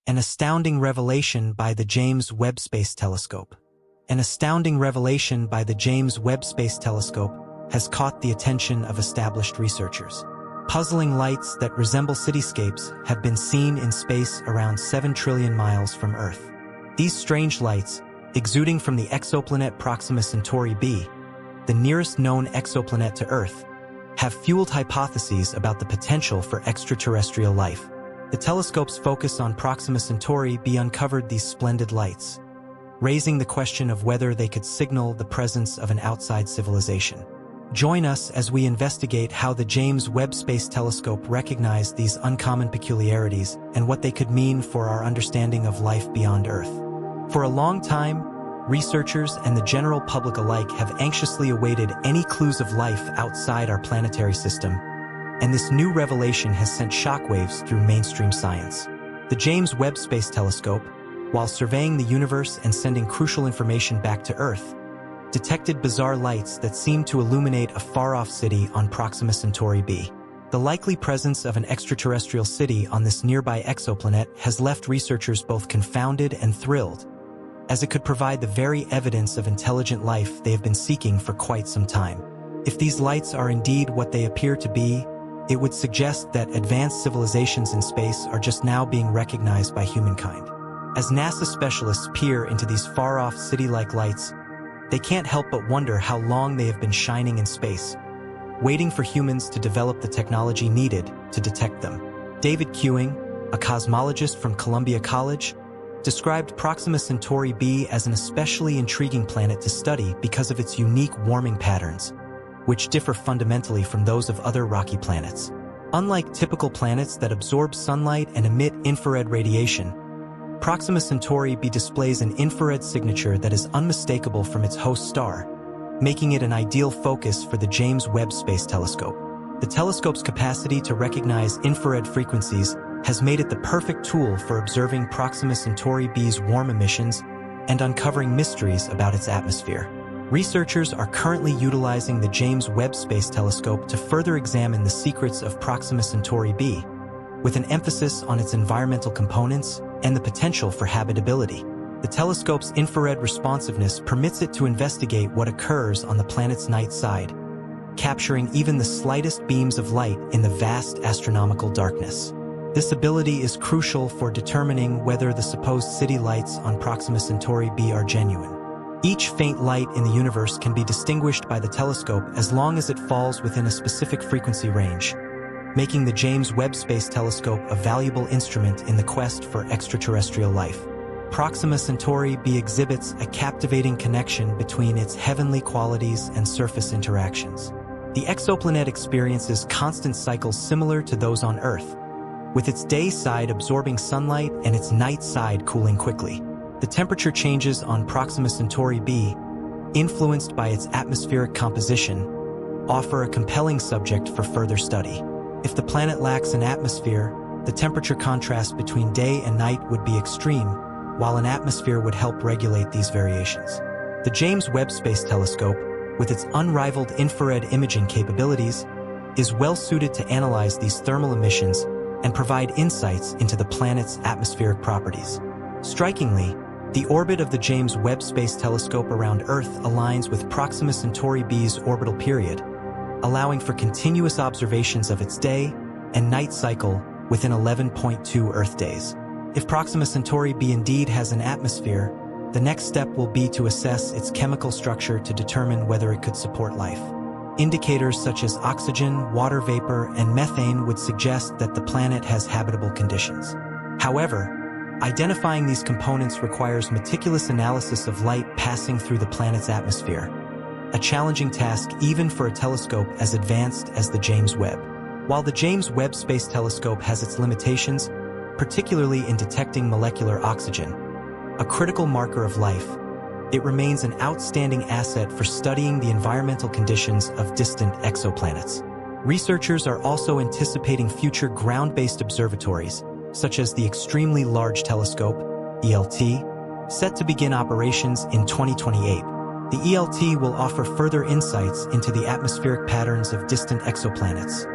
An astounding revelation by the James Webb Space Telescope. An astounding revelation by the James Webb Space Telescope has caught the attention of established researchers. Puzzling lights that resemble cityscapes have been seen in space around 7 trillion miles from Earth. These strange lights, exuding from the exoplanet Proxima Centauri b, the nearest known exoplanet to Earth, have fueled hypotheses about the potential for extraterrestrial life. The telescope's focus on Proxima Centauri b uncovered these splendid lights, raising the question of whether they could signal the presence of an outside civilization. Join us as we investigate how the James Webb Space Telescope recognized these uncommon peculiarities and what they could mean for our understanding of life beyond Earth. For a long time, researchers and the general public alike have anxiously awaited any clues of life outside our planetary system, and this new revelation has sent shockwaves through mainstream science. The James Webb Space Telescope, while surveying the universe and sending crucial information back to Earth, detected bizarre lights that seemed to illuminate a far-off city on Proxima Centauri b. The likely presence of an extraterrestrial city on this nearby exoplanet has left researchers both confounded and thrilled, as it could provide the very evidence of intelligent life they have been seeking for quite some time. If these lights are indeed what they appear to be, it would suggest that advanced civilizations in space are just now being recognized by humankind. As NASA specialists peer into these far-off city-like lights, they can't help but wonder how long they have been shining in space, waiting for humans to develop the technology needed to detect them. David Queuing, a cosmologist from Columbia College, described Proxima Centauri b as an especially intriguing planet to study because of its unique warming patterns, which differ fundamentally from those of other rocky planets. Unlike typical planets that absorb sunlight and emit infrared radiation, Proxima Centauri b displays an infrared signature that is unmistakable from its host star, making it an ideal focus for the James Webb Space Telescope. The telescope's capacity to recognize infrared frequencies has made it the perfect tool for observing Proxima Centauri b's warm emissions and uncovering mysteries about its atmosphere. Researchers are currently utilizing the James Webb Space Telescope to further examine the secrets of Proxima Centauri b, with an emphasis on its environmental components and the potential for habitability. The telescope's infrared responsiveness permits it to investigate what occurs on the planet's night side, capturing even the slightest beams of light in the vast astronomical darkness. This ability is crucial for determining whether the supposed city lights on Proxima Centauri b are genuine. Each faint light in the universe can be distinguished by the telescope as long as it falls within a specific frequency range, making the James Webb Space Telescope a valuable instrument in the quest for extraterrestrial life. Proxima Centauri b exhibits a captivating connection between its heavenly qualities and surface interactions. The exoplanet experiences constant cycles similar to those on Earth, with its day side absorbing sunlight and its night side cooling quickly. The temperature changes on Proxima Centauri b, influenced by its atmospheric composition, offer a compelling subject for further study. If the planet lacks an atmosphere, the temperature contrast between day and night would be extreme, while an atmosphere would help regulate these variations. The James Webb Space Telescope, with its unrivaled infrared imaging capabilities, is well suited to analyze these thermal emissions and provide insights into the planet's atmospheric properties. Strikingly, the orbit of the James Webb Space Telescope around Earth aligns with Proxima Centauri b's orbital period, allowing for continuous observations of its day and night cycle within 11.2 Earth days. If Proxima Centauri b indeed has an atmosphere, the next step will be to assess its chemical structure to determine whether it could support life. Indicators such as oxygen, water vapor, and methane would suggest that the planet has habitable conditions. However, identifying these components requires meticulous analysis of light passing through the planet's atmosphere, a challenging task even for a telescope as advanced as the James Webb. While the James Webb Space Telescope has its limitations, particularly in detecting molecular oxygen, a critical marker of life, it remains an outstanding asset for studying the environmental conditions of distant exoplanets. Researchers are also anticipating future ground-based observatories, such as the Extremely Large Telescope, ELT, set to begin operations in 2028. The ELT will offer further insights into the atmospheric patterns of distant exoplanets,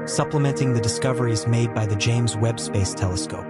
supplementing the discoveries made by the James Webb Space Telescope.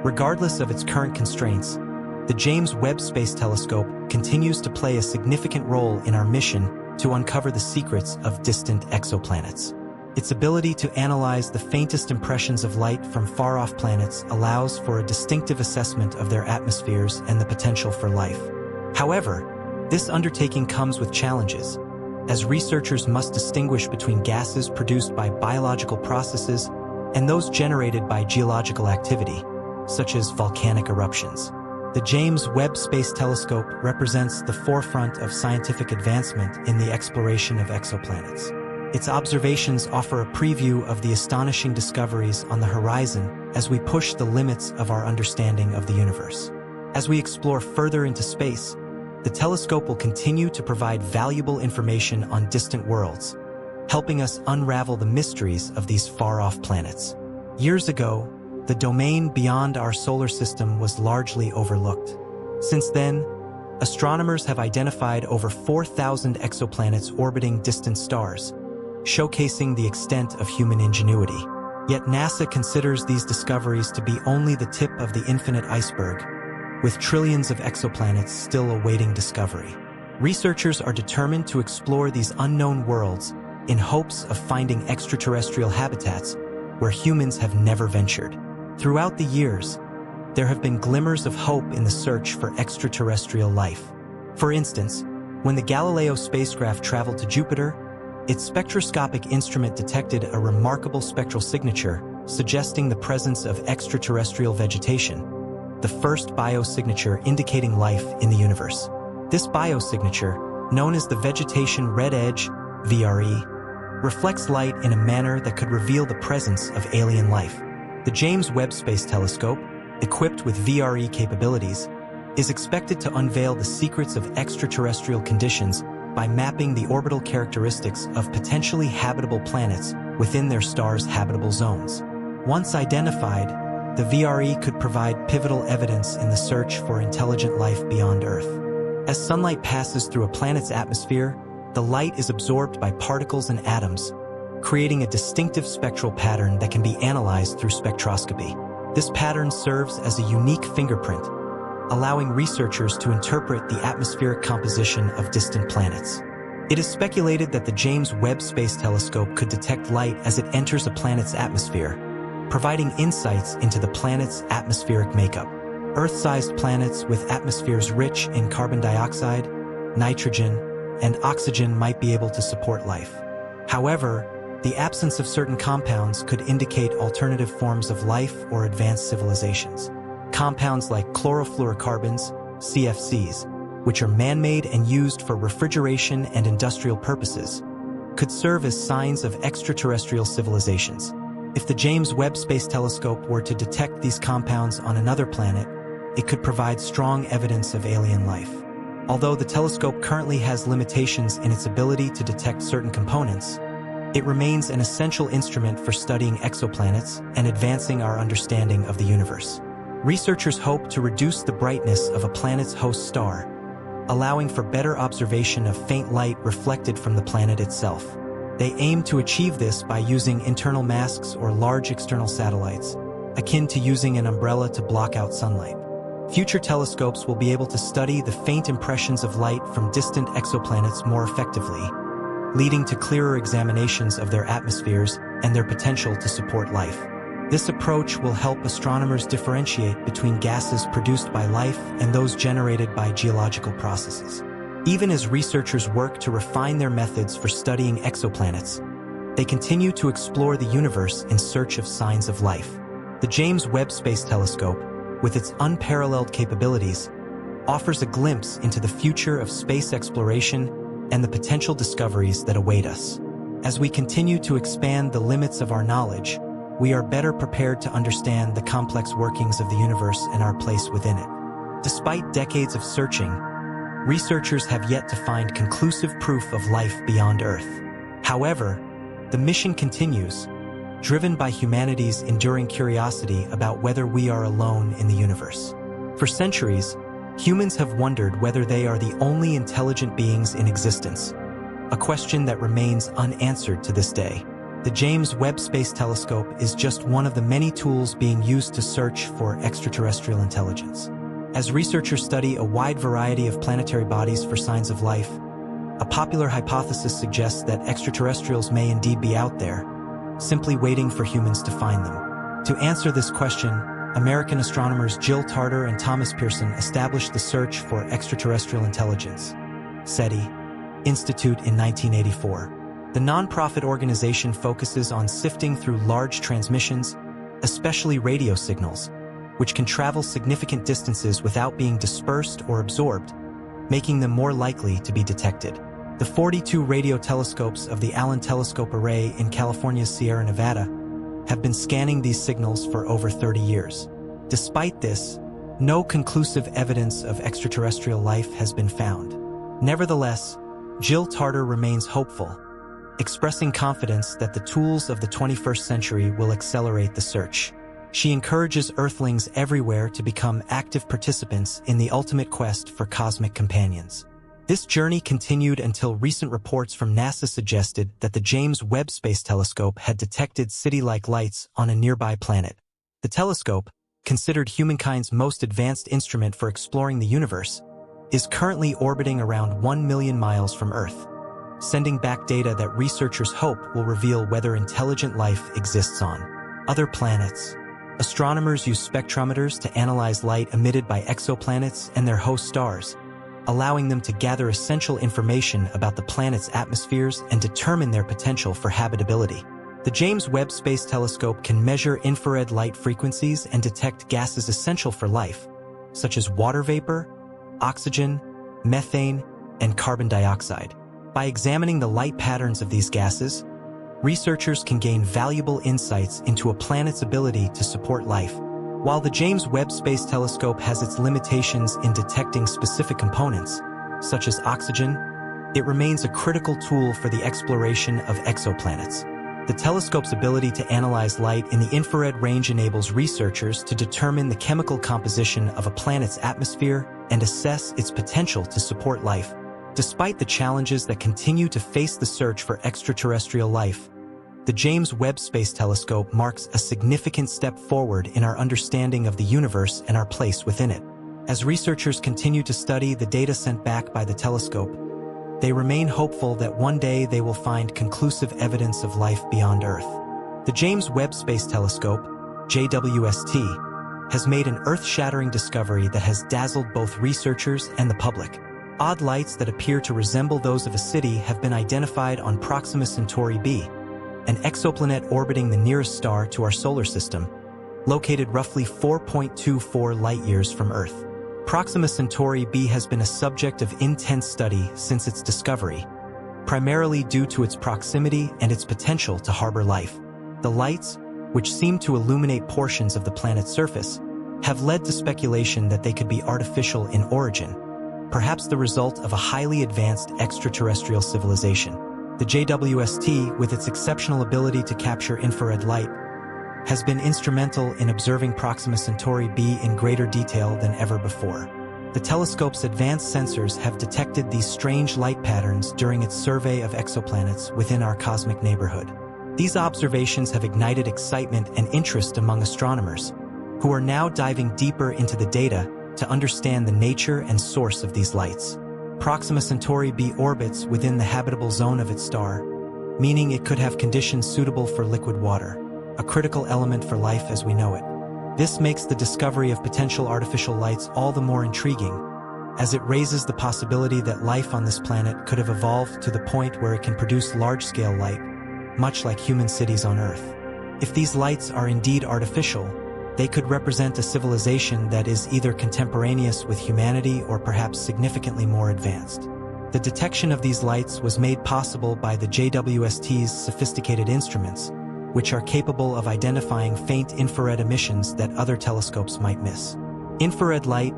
Regardless of its current constraints, the James Webb Space Telescope continues to play a significant role in our mission to uncover the secrets of distant exoplanets. Its ability to analyze the faintest impressions of light from far-off planets allows for a distinctive assessment of their atmospheres and the potential for life. However, this undertaking comes with challenges, as researchers must distinguish between gases produced by biological processes and those generated by geological activity, such as volcanic eruptions. The James Webb Space Telescope represents the forefront of scientific advancement in the exploration of exoplanets. Its observations offer a preview of the astonishing discoveries on the horizon as we push the limits of our understanding of the universe. As we explore further into space, the telescope will continue to provide valuable information on distant worlds, helping us unravel the mysteries of these far-off planets. Years ago, the domain beyond our solar system was largely overlooked. Since then, astronomers have identified over 4,000 exoplanets orbiting distant stars, showcasing the extent of human ingenuity. Yet NASA considers these discoveries to be only the tip of the infinite iceberg, with trillions of exoplanets still awaiting discovery. Researchers are determined to explore these unknown worlds in hopes of finding extraterrestrial habitats where humans have never ventured. Throughout the years, there have been glimmers of hope in the search for extraterrestrial life. For instance, when the Galileo spacecraft traveled to Jupiter, its spectroscopic instrument detected a remarkable spectral signature suggesting the presence of extraterrestrial vegetation, the first biosignature indicating life in the universe. This biosignature, known as the vegetation red edge, VRE, reflects light in a manner that could reveal the presence of alien life. The James Webb Space Telescope, equipped with VRE capabilities, is expected to unveil the secrets of extraterrestrial conditions by mapping the orbital characteristics of potentially habitable planets within their stars' habitable zones. Once identified, the VRE could provide pivotal evidence in the search for intelligent life beyond Earth. As sunlight passes through a planet's atmosphere, the light is absorbed by particles and atoms, creating a distinctive spectral pattern that can be analyzed through spectroscopy. This pattern serves as a unique fingerprint, allowing researchers to interpret the atmospheric composition of distant planets. It is speculated that the James Webb Space Telescope could detect light as it enters a planet's atmosphere, providing insights into the planet's atmospheric makeup. Earth-sized planets with atmospheres rich in carbon dioxide, nitrogen, and oxygen might be able to support life. However, the absence of certain compounds could indicate alternative forms of life or advanced civilizations. Compounds like chlorofluorocarbons, CFCs, which are man-made and used for refrigeration and industrial purposes, could serve as signs of extraterrestrial civilizations. If the James Webb Space Telescope were to detect these compounds on another planet, it could provide strong evidence of alien life. Although the telescope currently has limitations in its ability to detect certain components, it remains an essential instrument for studying exoplanets and advancing our understanding of the universe. Researchers hope to reduce the brightness of a planet's host star, allowing for better observation of faint light reflected from the planet itself. They aim to achieve this by using internal masks or large external satellites, akin to using an umbrella to block out sunlight. Future telescopes will be able to study the faint impressions of light from distant exoplanets more effectively, leading to clearer examinations of their atmospheres and their potential to support life. This approach will help astronomers differentiate between gases produced by life and those generated by geological processes. Even as researchers work to refine their methods for studying exoplanets, they continue to explore the universe in search of signs of life. The James Webb Space Telescope, with its unparalleled capabilities, offers a glimpse into the future of space exploration and the potential discoveries that await us. As we continue to expand the limits of our knowledge, we are better prepared to understand the complex workings of the universe and our place within it. Despite decades of searching, researchers have yet to find conclusive proof of life beyond Earth. However, the mission continues, driven by humanity's enduring curiosity about whether we are alone in the universe. For centuries, humans have wondered whether they are the only intelligent beings in existence, a question that remains unanswered to this day. The James Webb Space Telescope is just one of the many tools being used to search for extraterrestrial intelligence. As researchers study a wide variety of planetary bodies for signs of life, a popular hypothesis suggests that extraterrestrials may indeed be out there, simply waiting for humans to find them. To answer this question, American astronomers Jill Tarter and Thomas Pearson established the Search for Extraterrestrial Intelligence (SETI) Institute in 1984. The nonprofit organization focuses on sifting through large transmissions, especially radio signals, which can travel significant distances without being dispersed or absorbed, making them more likely to be detected. The 42 radio telescopes of the Allen Telescope Array in California's Sierra Nevada have been scanning these signals for over 30 years. Despite this, no conclusive evidence of extraterrestrial life has been found. Nevertheless, Jill Tarter remains hopeful, expressing confidence that the tools of the 21st century will accelerate the search. She encourages Earthlings everywhere to become active participants in the ultimate quest for cosmic companions. This journey continued until recent reports from NASA suggested that the James Webb Space Telescope had detected city-like lights on a nearby planet. The telescope, considered humankind's most advanced instrument for exploring the universe, is currently orbiting around 1 million miles from Earth, sending back data that researchers hope will reveal whether intelligent life exists on other planets. Astronomers use spectrometers to analyze light emitted by exoplanets and their host stars, allowing them to gather essential information about the planet's atmospheres and determine their potential for habitability. The James Webb Space Telescope can measure infrared light frequencies and detect gases essential for life, such as water vapor, oxygen, methane, and carbon dioxide. By examining the light patterns of these gases, researchers can gain valuable insights into a planet's ability to support life. While the James Webb Space Telescope has its limitations in detecting specific components, such as oxygen, it remains a critical tool for the exploration of exoplanets. The telescope's ability to analyze light in the infrared range enables researchers to determine the chemical composition of a planet's atmosphere and assess its potential to support life. Despite the challenges that continue to face the search for extraterrestrial life, the James Webb Space Telescope marks a significant step forward in our understanding of the universe and our place within it. As researchers continue to study the data sent back by the telescope, they remain hopeful that one day they will find conclusive evidence of life beyond Earth. The James Webb Space Telescope, JWST, has made an earth-shattering discovery that has dazzled both researchers and the public. Odd lights that appear to resemble those of a city have been identified on Proxima Centauri b, an exoplanet orbiting the nearest star to our solar system, located roughly 4.24 light-years from Earth. Proxima Centauri b has been a subject of intense study since its discovery, primarily due to its proximity and its potential to harbor life. The lights, which seem to illuminate portions of the planet's surface, have led to speculation that they could be artificial in origin, perhaps the result of a highly advanced extraterrestrial civilization. The JWST, with its exceptional ability to capture infrared light, has been instrumental in observing Proxima Centauri b in greater detail than ever before. The telescope's advanced sensors have detected these strange light patterns during its survey of exoplanets within our cosmic neighborhood. These observations have ignited excitement and interest among astronomers, who are now diving deeper into the data to understand the nature and source of these lights. Proxima Centauri b orbits within the habitable zone of its star, meaning it could have conditions suitable for liquid water, a critical element for life as we know it. This makes the discovery of potential artificial lights all the more intriguing, as it raises the possibility that life on this planet could have evolved to the point where it can produce large-scale light, much like human cities on Earth. If these lights are indeed artificial, they could represent a civilization that is either contemporaneous with humanity or perhaps significantly more advanced. The detection of these lights was made possible by the JWST's sophisticated instruments, which are capable of identifying faint infrared emissions that other telescopes might miss. Infrared light,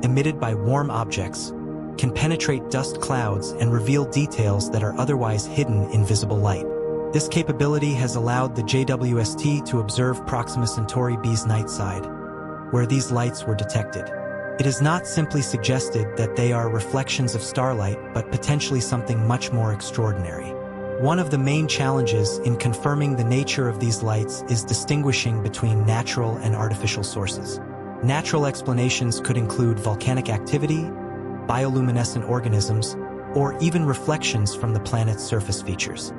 emitted by warm objects, can penetrate dust clouds and reveal details that are otherwise hidden in visible light. This capability has allowed the JWST to observe Proxima Centauri b's night side, where these lights were detected. It is not simply suggested that they are reflections of starlight, but potentially something much more extraordinary. One of the main challenges in confirming the nature of these lights is distinguishing between natural and artificial sources. Natural explanations could include volcanic activity, bioluminescent organisms, or even reflections from the planet's surface features.